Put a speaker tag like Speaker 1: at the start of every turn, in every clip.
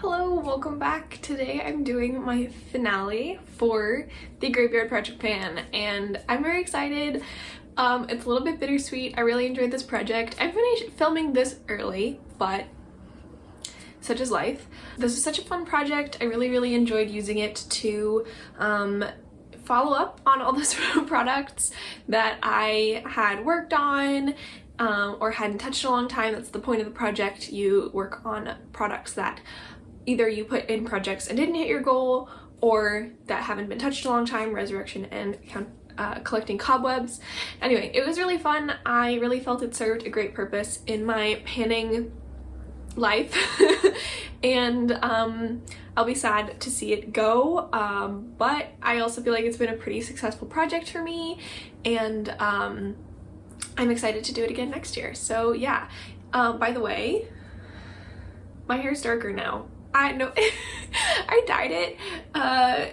Speaker 1: Hello, welcome back. Today I'm doing my finale for the Graveyard Project Pan and I'm very excited. It's a little bit bittersweet. I really enjoyed this project. I finished filming this early, but such is life. This is such a fun project. I really enjoyed using it to follow up on all those products that I had worked on or hadn't touched in a long time. That's the point of the project. You work on products that either you put in projects and didn't hit your goal or that haven't been touched in a long time, resurrection and collecting cobwebs. Anyway, it was really fun. I really felt it served a great purpose in my panning life and I'll be sad to see it go, but I also feel like it's been a pretty successful project for me and I'm excited to do it again next year. So yeah, by the way, my hair's darker now. I know I dyed it.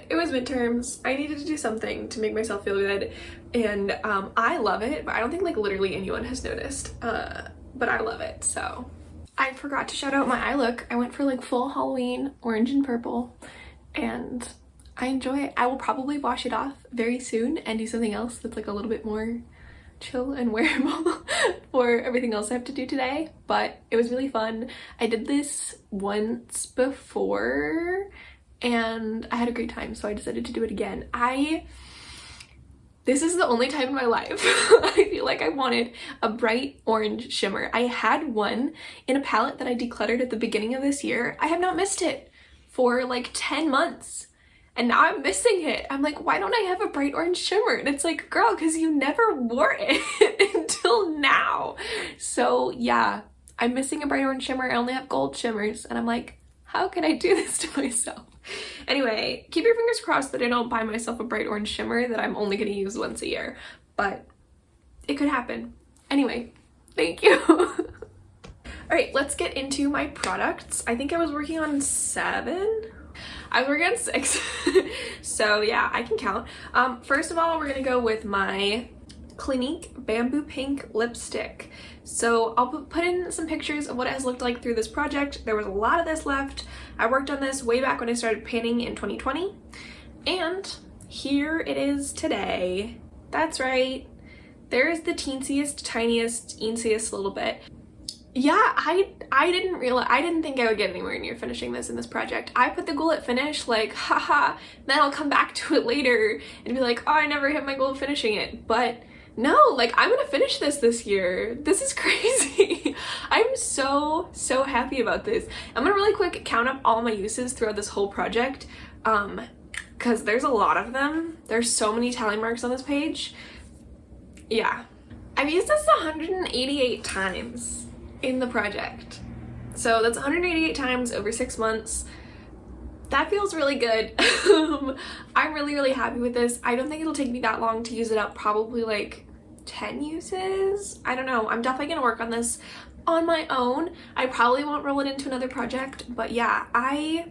Speaker 1: It was midterms. I needed to do something to make myself feel good and I love it, but I don't think like literally anyone has noticed, but I love it. So I forgot to shout out my eye look. I went for like full Halloween orange and purple and I enjoy it. I will probably wash it off very soon and do something else that's like a little bit more chill and wearable for everything else I have to do today, but it was really fun. I did this once before and I had a great time, so I decided to do it again. This is the only time in my life I feel like I wanted a bright orange shimmer. I had one in a palette that I decluttered at the beginning of this year. I have not missed it for like 10 months. And now I'm missing it. I'm like, why don't I have a bright orange shimmer? And it's like, girl, because you never wore it until now. So yeah, I'm missing a bright orange shimmer. I only have gold shimmers. And I'm like, how can I do this to myself? Anyway, keep your fingers crossed that I don't buy myself a bright orange shimmer that I'm only going to use once a year. But it could happen. Anyway, thank you. All right, let's get into my products. I think I was working on 7. I was working on 6. So yeah, I can count. First of all, we're gonna go with my Clinique Bamboo Pink lipstick. So I'll put in some pictures of what it has looked like through this project. There was a lot of this left. I worked on this way back when I started panning in 2020. And here it is today. That's right. There's the teensiest, tiniest, easiest little bit. Yeah, I didn't think I would get anywhere near finishing this in this project. I put the goal at finish like, haha, then I'll come back to it later and be like, oh, I never hit my goal of finishing it. But no, like I'm gonna finish this year. This is crazy. I'm so happy about this. I'm gonna really quick count up all my uses throughout this whole project because there's a lot of them. There's so many tally marks on this page. Yeah, I've used this 188 times in the project. So that's 188 times over 6 months. That feels really good. I'm really happy with this. I don't think it'll take me that long to use it up, probably like 10 uses. I don't know. I'm definitely gonna work on this on my own. I probably won't roll it into another project, but yeah, I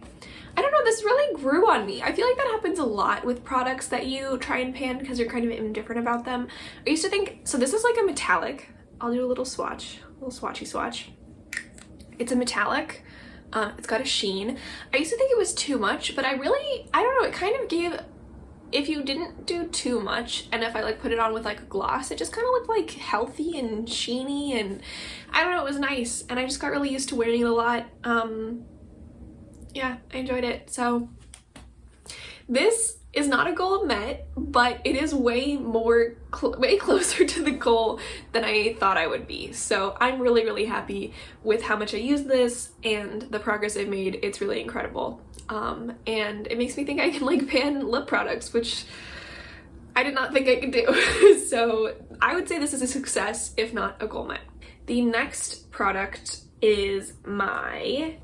Speaker 1: don't know, this really grew on me. I feel like that happens a lot with products that you try and pan because you're kind of indifferent about them. I used to think, so this is like a metallic. I'll do a little swatch. Little swatchy swatch. It's a metallic. It's got a sheen. I used to think it was too much, but I don't know, it kind of gave, if you didn't do too much and if I like put it on with like a gloss, it just kind of looked like healthy and sheeny and I don't know, it was nice and I just got really used to wearing it a lot. Yeah, I enjoyed it. So this is not a goal met, but it is way closer to the goal than I thought I would be. So I'm really happy with how much I used this and the progress I've made. It's really incredible. And it makes me think I can like pan lip products, which I did not think I could do. So I would say this is a success, if not a goal met. The next product is my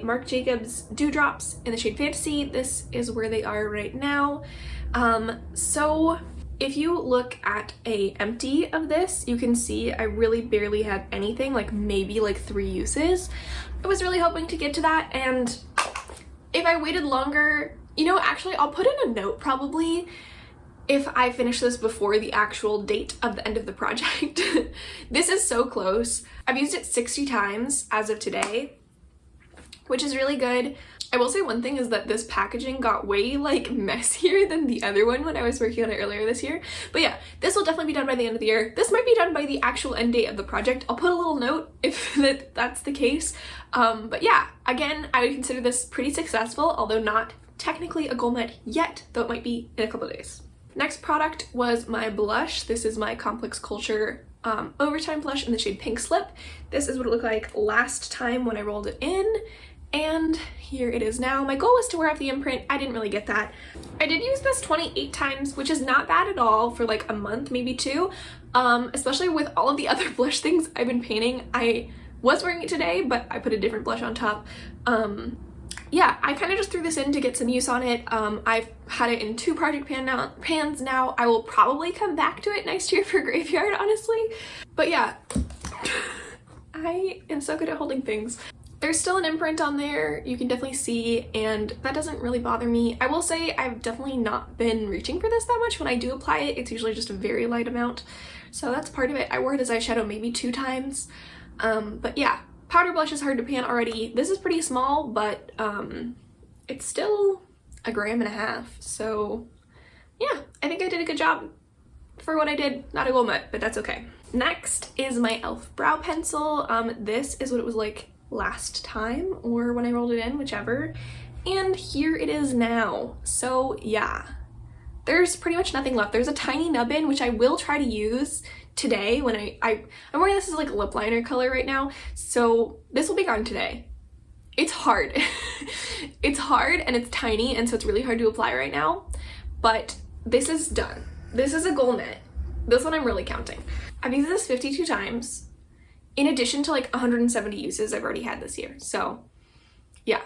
Speaker 1: Marc Jacobs Dewdrops in the shade Fantasy. This is where they are right now. So if you look at a empty of this, you can see I really barely had anything, like maybe like 3 uses. I was really hoping to get to that, and if I waited longer, you know, actually I'll put in a note probably if I finish this before the actual date of the end of the project. This is so close. I've used it 60 times as of today. which is really good. I will say one thing is that this packaging got way like messier than the other one when I was working on it earlier this year. But yeah, this will definitely be done by the end of the year. This might be done by the actual end date of the project. I'll put a little note if that's the case. But yeah, again, I would consider this pretty successful, although not technically a goal met yet, though it might be in a couple of days. Next product was my blush. This is my Complex Culture Overtime blush in the shade Pink Slip. This is what it looked like last time when I rolled it in. And here it is now. My goal was to wear off the imprint. I didn't really get that. I did use this 28 times, which is not bad at all for like a month, maybe two, especially with all of the other blush things I've been painting. I was wearing it today, but I put a different blush on top. Yeah, I kind of just threw this in to get some use on it. I've had it in 2 project pans now. I will probably come back to it next year for Graveyard, honestly. But yeah, I am so good at holding things. There's still an imprint on there, you can definitely see, and that doesn't really bother me. I will say I've definitely not been reaching for this that much. When I do apply it, it's usually just a very light amount. So that's part of it. I wore it as eyeshadow maybe 2 times. But yeah, powder blush is hard to pan already. This is pretty small, but it's still 1.5 grams. So yeah, I think I did a good job for what I did. Not a goal met, but that's okay. Next is my e.l.f. brow pencil. This is what it was like last time, or when I rolled it in, whichever, and here it is now. So yeah, there's pretty much nothing left. There's a tiny nub in, which I will try to use today when I'm wearing this as like a lip liner color right now, so this will be gone today. It's hard. It's hard and it's tiny, and so it's really hard to apply right now, but this is done. This is a goal net. This one I'm really counting. I've used this 52 times in addition to like 170 uses I've already had this year. So yeah,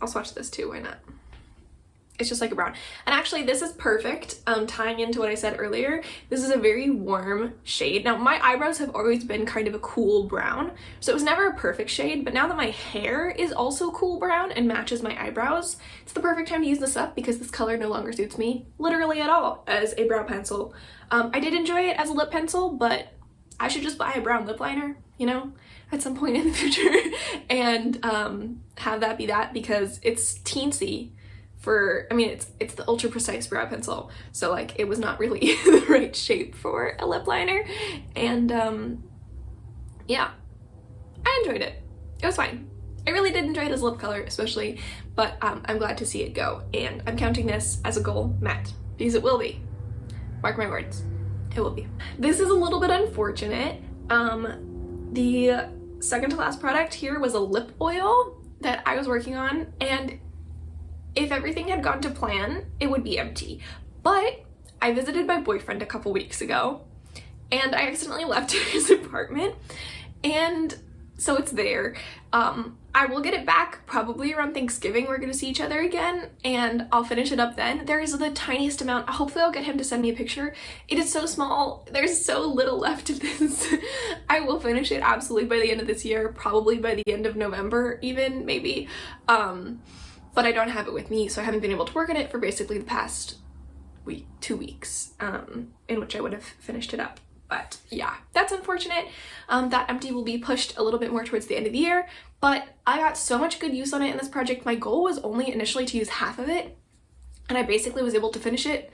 Speaker 1: I'll swatch this too, why not? It's just like a brown. And actually this is perfect, tying into what I said earlier. This is a very warm shade. Now my eyebrows have always been kind of a cool brown, so it was never a perfect shade, but now that my hair is also cool brown and matches my eyebrows, it's the perfect time to use this up because this color no longer suits me literally at all as a brow pencil. I did enjoy it as a lip pencil, but I should just buy a brown lip liner, you know, at some point in the future and have that be that, because it's teensy for, I mean, it's the ultra precise brow pencil, so like it was not really the right shape for a lip liner. And yeah, I enjoyed it. It was fine. I really did enjoy it as lip color especially, but I'm glad to see it go, and I'm counting this as a goal met because it will be. Mark my words. It will be. This is a little bit unfortunate. The second to last product here was a lip oil that I was working on, and if everything had gone to plan, it would be empty. But I visited my boyfriend a couple weeks ago, and I accidentally left his apartment, and so it's there. I will get it back probably around Thanksgiving. We're gonna see each other again, and I'll finish it up then. There is the tiniest amount. Hopefully I'll get him to send me a picture. It is so small. There's so little left of this. I will finish it absolutely by the end of this year, probably by the end of November even, maybe. But I don't have it with me, so I haven't been able to work on it for basically the past 2 weeks, in which I would have finished it up. But yeah, that's unfortunate. That empty will be pushed a little bit more towards the end of the year, but I got so much good use on it in this project. My goal was only initially to use half of it, and I basically was able to finish it.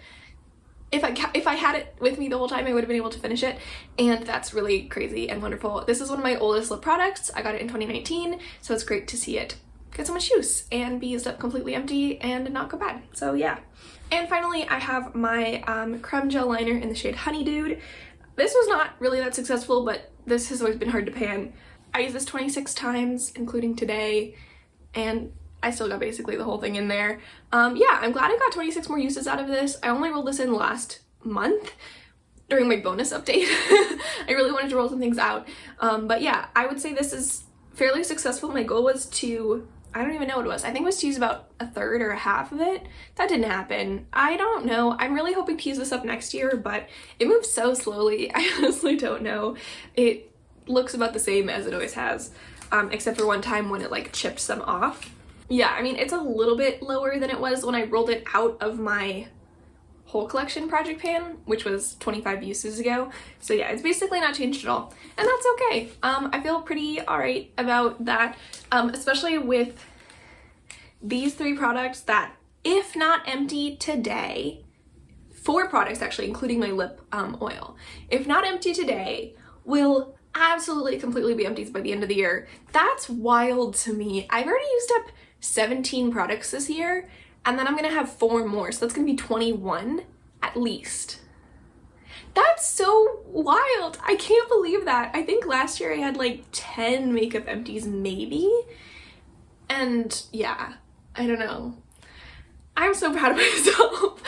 Speaker 1: If I had it with me the whole time, I would have been able to finish it, and that's really crazy and wonderful. This is one of my oldest lip products. I got it in 2019, so it's great to see it get so much use and be used up completely empty and not go bad. So yeah. And finally, I have my creme gel liner in the shade Honey Dude. This was not really that successful, but this has always been hard to pan. I used this 26 times, including today, and I still got basically the whole thing in there. Yeah, I'm glad I got 26 more uses out of this. I only rolled this in last month during my bonus update. I really wanted to roll some things out. But yeah, I would say this is fairly successful. My goal was to, I don't even know what it was. I think it was to use about a third or a half of it. That didn't happen. I don't know. I'm really hoping to use this up next year, but it moves so slowly. I honestly don't know. It looks about the same as it always has, except for one time when it like chipped some off. Yeah, I mean, it's a little bit lower than it was when I rolled it out of my whole collection project pan, which was 25 uses ago. So yeah, it's basically not changed at all, and that's okay. I feel pretty alright about that, especially with these 3 products that, if not empty today, 4 products actually, including my lip oil, if not empty today, will absolutely completely be empties by the end of the year. That's wild to me. I've already used up 17 products this year, and then I'm gonna have 4 more, so that's gonna be 21 at least. That's so wild. I can't believe that. I think last year I had like 10 makeup empties maybe, and yeah, I don't know. I'm so proud of myself.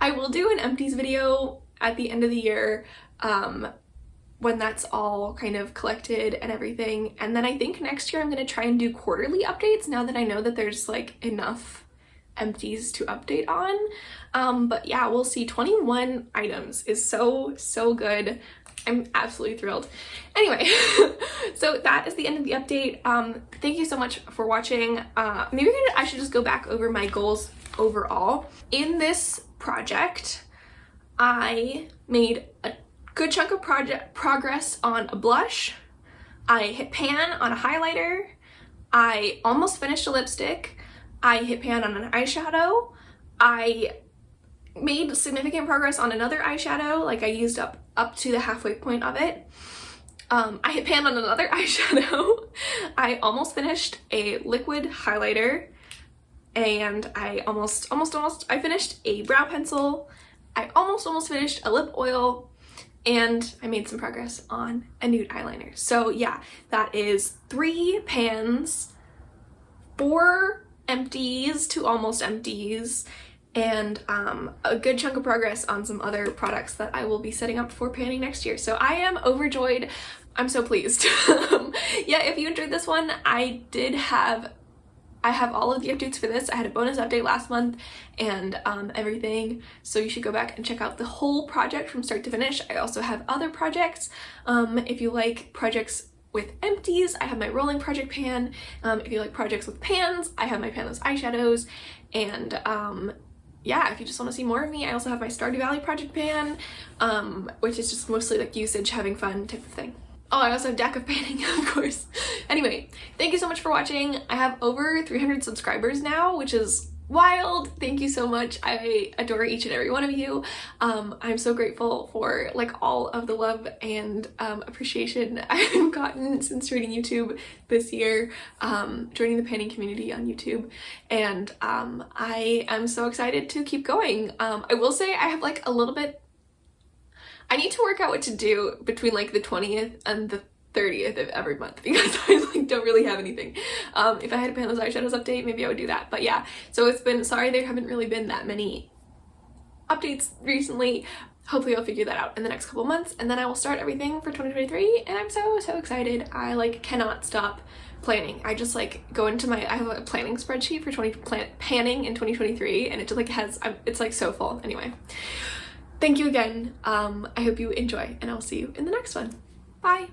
Speaker 1: I will do an empties video at the end of the year when that's all kind of collected and everything, and then I think next year I'm gonna try and do quarterly updates now that I know that there's like enough empties to update on. But yeah, we'll see. 21 items is so good. I'm absolutely thrilled. Anyway, so that is the end of the update. Thank you so much for watching. Maybe I should just go back over my goals overall. In this project, I made a good chunk of progress on a blush. I hit pan on a highlighter. I almost finished a lipstick. I hit pan on an eyeshadow. I made significant progress on another eyeshadow, like I used up to the halfway point of it. I hit pan on another eyeshadow. I almost finished a liquid highlighter, and I I finished a brow pencil. I almost finished a lip oil, and I made some progress on a nude eyeliner. So yeah, that is 3 pans, 4 empties to almost empties, and a good chunk of progress on some other products that I will be setting up for panning next year. So I am overjoyed. I'm so pleased. Yeah, if you enjoyed this one, I have all of the updates for this. I had a bonus update last month and everything, so you should go back and check out the whole project from start to finish. I also have other projects. If you like projects with empties, I have my rolling project pan. If you like projects with pans, I have my panless eyeshadows. And yeah, if you just want to see more of me, I also have my Stardew Valley project pan, which is just mostly like usage, having fun type of thing. Oh, I also have DAC of panning, of course. Anyway, thank you so much for watching. I have over 300 subscribers now, which is wild. Thank you so much. I adore each and every one of you. I'm so grateful for like all of the love and appreciation I've gotten since joining YouTube this year, joining the panning community on YouTube, and I am so excited to keep going. I will say I have like a little bit, I need to work out what to do between like the 20th and the 30th of every month, because I like don't really have anything. If I had a Panless Eyeshadows update, maybe I would do that. But yeah, so it's been, sorry there haven't really been that many updates recently. Hopefully I'll figure that out in the next couple months, and then I will start everything for 2023, and I'm so excited. I like cannot stop planning. I just like go into my, I have a planning spreadsheet for panning in 2023, and it just like has, it's like so full. Anyway, thank you again. I hope you enjoy, and I'll see you in the next one. Bye!